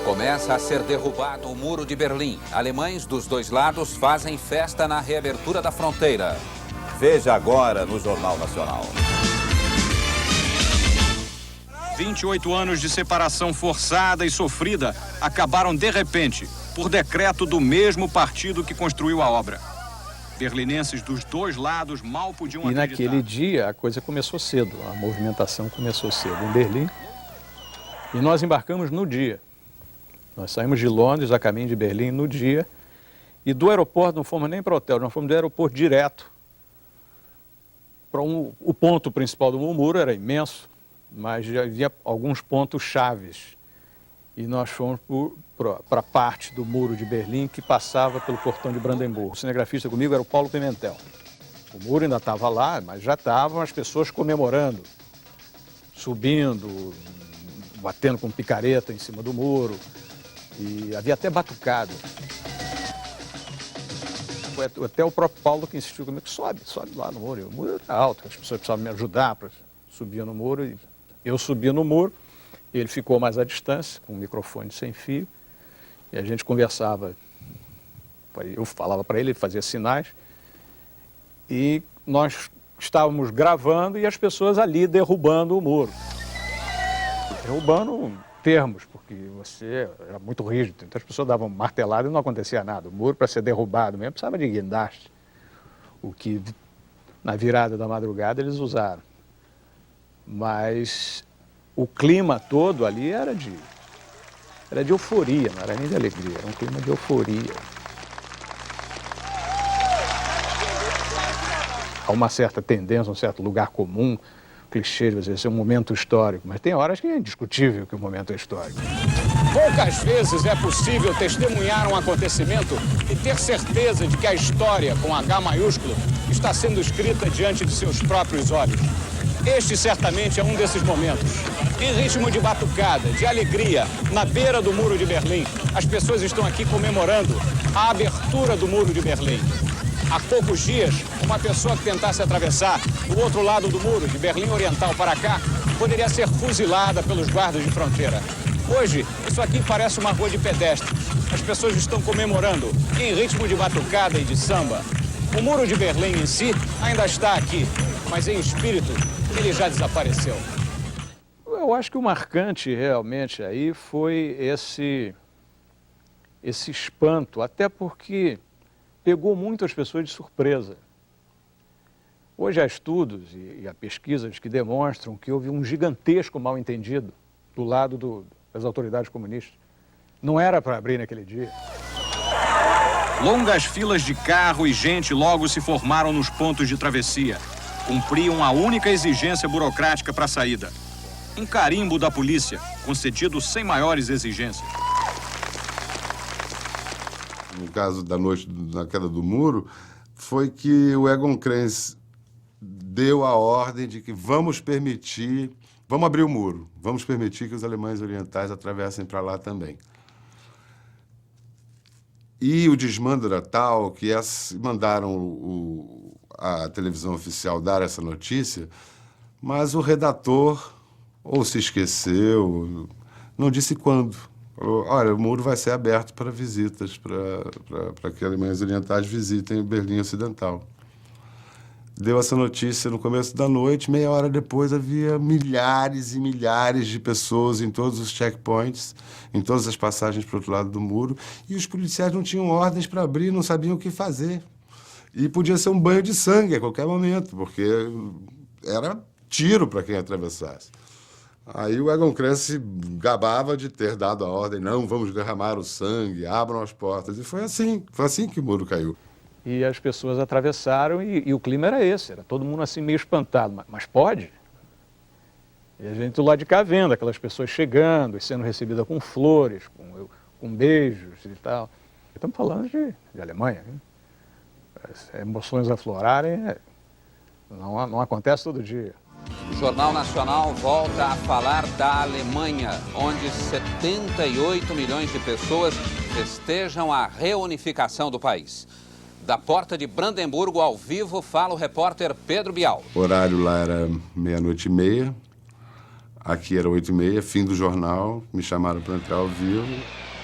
Começa a ser derrubado o Muro de Berlim. Alemães dos dois lados fazem festa na reabertura da fronteira. Veja agora no Jornal Nacional. 28 anos de separação forçada e sofrida acabaram de repente, por decreto do mesmo partido que construiu a obra. Berlinenses dos dois lados mal podiam acreditar. E naquele dia a coisa começou cedo, a movimentação começou cedo em Berlim. E nós embarcamos no dia. Nós saímos de Londres a caminho de Berlim no dia. E do aeroporto não fomos nem para o hotel, nós fomos do aeroporto direto para o ponto principal do muro, era imenso, mas já havia alguns pontos chaves. E nós fomos para a parte do Muro de Berlim que passava pelo portão de Brandemburgo. O cinegrafista comigo era o Paulo Pimentel. O muro ainda estava lá, mas já estavam as pessoas comemorando, subindo, batendo com picareta em cima do muro. E havia até batucada. Foi até o próprio Paulo que insistiu comigo, sobe lá no muro. O muro era alto, as pessoas precisavam me ajudar para subir no muro. E eu subi no muro, ele ficou mais à distância, com um microfone sem fio. E a gente conversava, eu falava para ele fazia sinais. E nós estávamos gravando e as pessoas ali derrubando o muro. Derrubando termos, porque você era muito rígido. Então as pessoas davam martelada e não acontecia nada. O muro, para ser derrubado mesmo, precisava de guindaste. O que, na virada da madrugada, eles usaram. Mas o clima todo ali era de euforia, não era nem de alegria, era um clima de euforia. Há uma certa tendência, um certo lugar comum, clichê de você ser um momento histórico, mas tem horas que é indiscutível que o momento é histórico. Poucas vezes é possível testemunhar um acontecimento e ter certeza de que a história, com H maiúsculo, está sendo escrita diante de seus próprios olhos. Este certamente é um desses momentos. Em ritmo de batucada, de alegria, na beira do Muro de Berlim, as pessoas estão aqui comemorando a abertura do Muro de Berlim. Há poucos dias, uma pessoa que tentasse atravessar do outro lado do muro, de Berlim Oriental para cá, poderia ser fuzilada pelos guardas de fronteira. Hoje, isso aqui parece uma rua de pedestres. As pessoas estão comemorando em ritmo de batucada e de samba. O Muro de Berlim em si ainda está aqui, mas em espírito ele já desapareceu. Eu acho que o marcante realmente aí foi esse espanto, até porque pegou muitas pessoas de surpresa. Hoje há estudos e há pesquisas que demonstram que houve um gigantesco mal-entendido do lado das autoridades comunistas. Não era para abrir naquele dia. Longas filas de carro e gente logo se formaram nos pontos de travessia. Cumpriam a única exigência burocrática para a saída. Um carimbo da polícia, concedido sem maiores exigências. No caso da noite da queda do muro, foi que o Egon Krenz deu a ordem de que vamos abrir o muro, vamos permitir que os alemães orientais atravessem para lá também. E o desmando era tal que mandaram a televisão oficial dar essa notícia, mas o redator ou se esqueceu, não disse quando. Falou, olha, o muro vai ser aberto para visitas, para que alemães orientais visitem Berlim Ocidental. Deu essa notícia no começo da noite, meia hora depois havia milhares e milhares de pessoas em todos os checkpoints, em todas as passagens para o outro lado do muro, e os policiais não tinham ordens para abrir, não sabiam o que fazer. E podia ser um banho de sangue a qualquer momento, porque era tiro para quem atravessasse. Aí o Egon Krenz se gabava de ter dado a ordem, não, vamos derramar o sangue, abram as portas. E foi assim que o muro caiu. E as pessoas atravessaram e o clima era esse, era todo mundo assim meio espantado. Mas pode? E a gente do lado de cá vendo aquelas pessoas chegando e sendo recebidas com flores, com beijos e tal. Estamos falando de Alemanha, né? As emoções aflorarem não acontece todo dia. O Jornal Nacional volta a falar da Alemanha, onde 78 milhões de pessoas festejam a reunificação do país. Da porta de Brandemburgo, ao vivo, fala o repórter Pedro Bial. O horário lá era 00:30. Aqui era 8h30, fim do jornal, me chamaram para entrar ao vivo.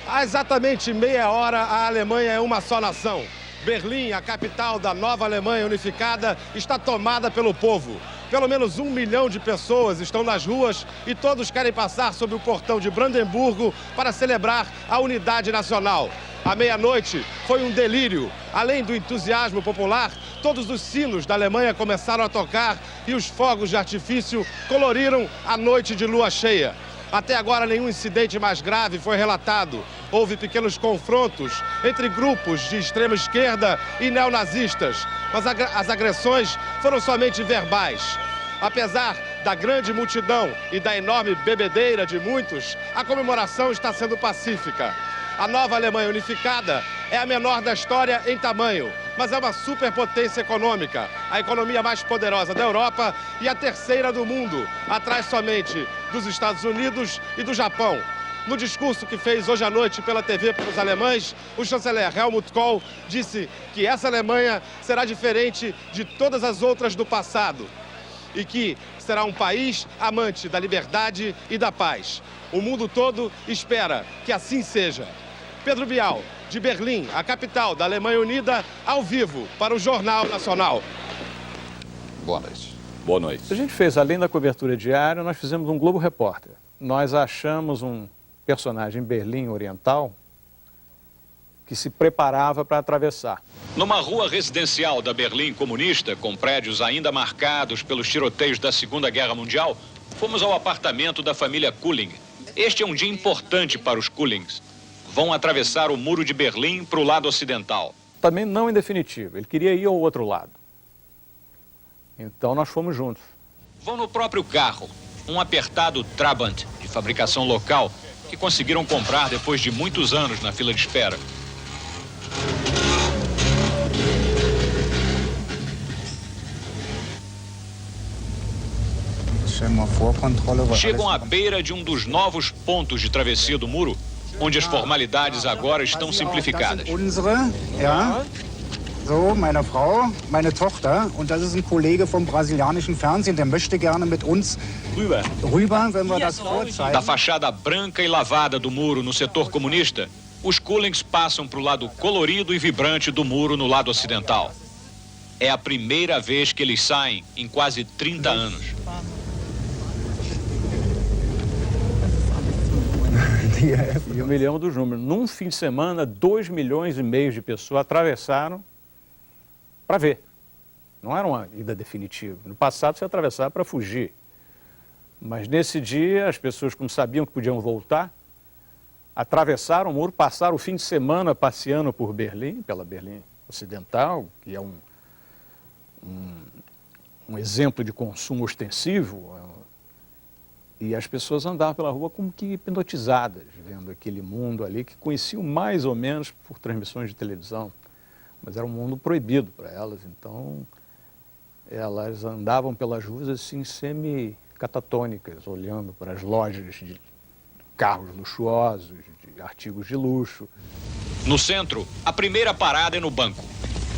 Há exatamente meia hora, a Alemanha é uma só nação. Berlim, a capital da nova Alemanha unificada, está tomada pelo povo. Pelo menos 1 milhão de pessoas estão nas ruas e todos querem passar sob o portão de Brandemburgo para celebrar a unidade nacional. À meia-noite foi um delírio. Além do entusiasmo popular, todos os sinos da Alemanha começaram a tocar e os fogos de artifício coloriram a noite de lua cheia. Até agora, nenhum incidente mais grave foi relatado. Houve pequenos confrontos entre grupos de extrema esquerda e neonazistas, mas as agressões foram somente verbais. Apesar da grande multidão e da enorme bebedeira de muitos, a comemoração está sendo pacífica. A nova Alemanha unificada é a menor da história em tamanho, mas é uma superpotência econômica, a economia mais poderosa da Europa e a terceira do mundo, atrás somente dos Estados Unidos e do Japão. No discurso que fez hoje à noite pela TV para os alemães, o chanceler Helmut Kohl disse que essa Alemanha será diferente de todas as outras do passado e que será um país amante da liberdade e da paz. O mundo todo espera que assim seja. Pedro Bial, de Berlim, a capital da Alemanha Unida, ao vivo para o Jornal Nacional. Boa noite. Boa noite. A gente fez, além da cobertura diária, nós fizemos um Globo Repórter. Nós achamos um personagem em Berlim Oriental que se preparava para atravessar. Numa rua residencial da Berlim comunista, com prédios ainda marcados pelos tiroteios da Segunda Guerra Mundial, fomos ao apartamento da família Kulling. Este é um dia importante para os Kullings. Vão atravessar o muro de Berlim para o lado ocidental. Também não em definitivo, ele queria ir ao outro lado. Então nós fomos juntos. Vão no próprio carro, um apertado Trabant, de fabricação local, que conseguiram comprar depois de muitos anos na fila de espera. Chegam à beira de um dos novos pontos de travessia do muro, onde as formalidades agora estão simplificadas. So, meine Frau, meine Tochter, und das ist ein Kollege vom brasilianischen Fernsehen, der möchte gerne mit uns rüber, wenn wir das vorzeigen. Da fachada branca e lavada do muro no setor comunista, os Kullings passam para o lado colorido e vibrante do muro no lado ocidental. É a primeira vez que eles saem em quase 30 anos. E eu me lembro dos números. Num fim de semana, 2,5 milhões de pessoas atravessaram para ver. Não era uma ida definitiva. No passado, você atravessava para fugir. Mas nesse dia, as pessoas, como sabiam que podiam voltar, atravessaram o muro, passaram o fim de semana passeando por Berlim, pela Berlim Ocidental, que é um exemplo de consumo ostensivo. E as pessoas andavam pela rua como que hipnotizadas, vendo aquele mundo ali que conheciam mais ou menos por transmissões de televisão. Mas era um mundo proibido para elas, então elas andavam pelas ruas assim semi-catatônicas, olhando para as lojas de carros luxuosos, de artigos de luxo. No centro, a primeira parada é no banco.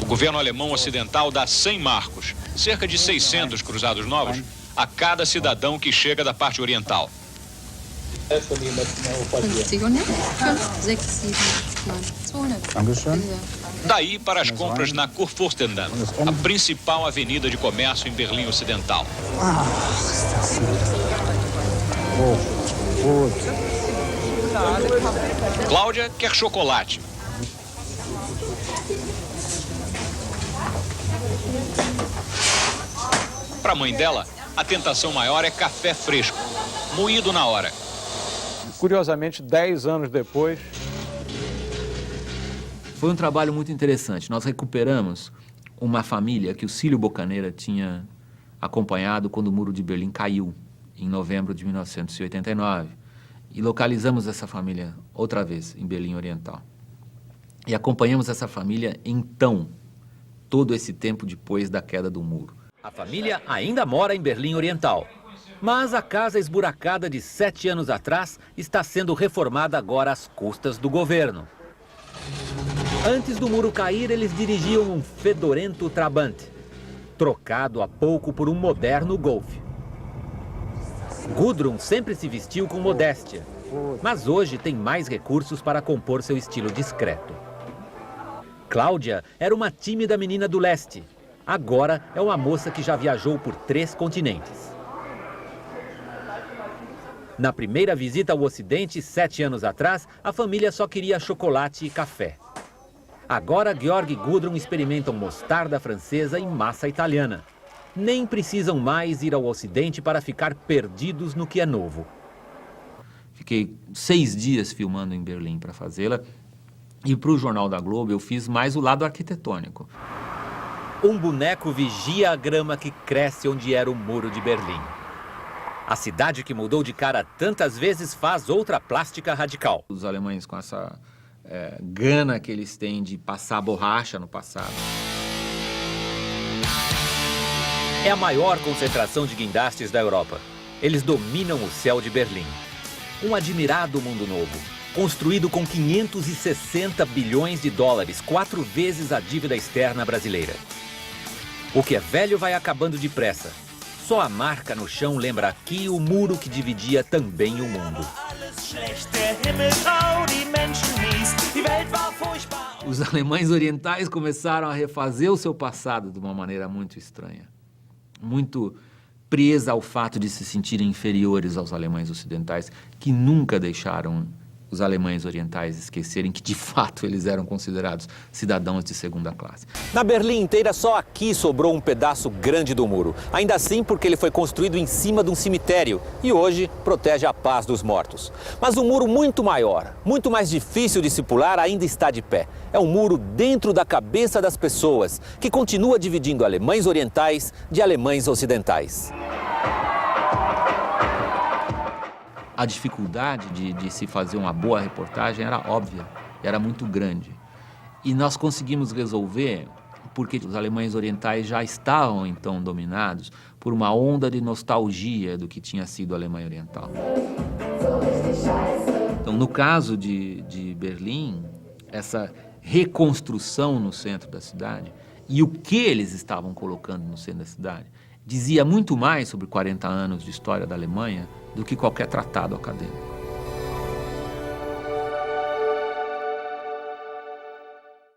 O governo alemão ocidental dá 100 marcos, cerca de 600 cruzados novos, a cada cidadão que chega da parte oriental. 200. Daí para as compras na Kurfürstendamm, a principal avenida de comércio em Berlim Ocidental. Cláudia quer chocolate. Para a mãe dela, a tentação maior é café fresco, moído na hora. Curiosamente, 10 anos depois... Foi um trabalho muito interessante. Nós recuperamos uma família que o Cílio Bocaneira tinha acompanhado quando o Muro de Berlim caiu, em novembro de 1989. E localizamos essa família outra vez, em Berlim Oriental. E acompanhamos essa família, então, todo esse tempo depois da queda do muro. A família ainda mora em Berlim Oriental. Mas a casa esburacada de 7 anos atrás está sendo reformada agora às custas do governo. Antes do muro cair, eles dirigiam um fedorento Trabant, trocado há pouco por um moderno Golf. Gudrun sempre se vestiu com modéstia, mas hoje tem mais recursos para compor seu estilo discreto. Cláudia era uma tímida menina do leste. Agora é uma moça que já viajou por 3 continentes. Na primeira visita ao Ocidente, 7 anos atrás, a família só queria chocolate e café. Agora, Georg e Gudrun experimentam mostarda francesa e massa italiana. Nem precisam mais ir ao Ocidente para ficar perdidos no que é novo. Fiquei 6 dias filmando em Berlim para fazê-la. E para o Jornal da Globo eu fiz mais o lado arquitetônico. Um boneco vigia a grama que cresce onde era o Muro de Berlim. A cidade que mudou de cara tantas vezes faz outra plástica radical. Os alemães com essa gana que eles têm de passar borracha no passado. É a maior concentração de guindastes da Europa. Eles dominam o céu de Berlim. Um admirado mundo novo, construído com 560 bilhões de dólares, 4 vezes a dívida externa brasileira. O que é velho vai acabando depressa. Só a marca no chão lembra aqui o muro que dividia também o mundo. Os alemães orientais começaram a refazer o seu passado de uma maneira muito estranha. Muito presa ao fato de se sentirem inferiores aos alemães ocidentais, que nunca deixaram os alemães orientais esquecerem que, de fato, eles eram considerados cidadãos de segunda classe. Na Berlim inteira, só aqui sobrou um pedaço grande do muro. Ainda assim, porque ele foi construído em cima de um cemitério e hoje protege a paz dos mortos. Mas um muro muito maior, muito mais difícil de se pular, ainda está de pé. É um muro dentro da cabeça das pessoas, que continua dividindo alemães orientais de alemães ocidentais. A dificuldade de se fazer uma boa reportagem era óbvia, era muito grande. E nós conseguimos resolver porque os alemães orientais já estavam, então, dominados por uma onda de nostalgia do que tinha sido a Alemanha Oriental. Então, no caso de Berlim, essa reconstrução no centro da cidade e o que eles estavam colocando no centro da cidade dizia muito mais sobre 40 anos de história da Alemanha do que qualquer tratado acadêmico.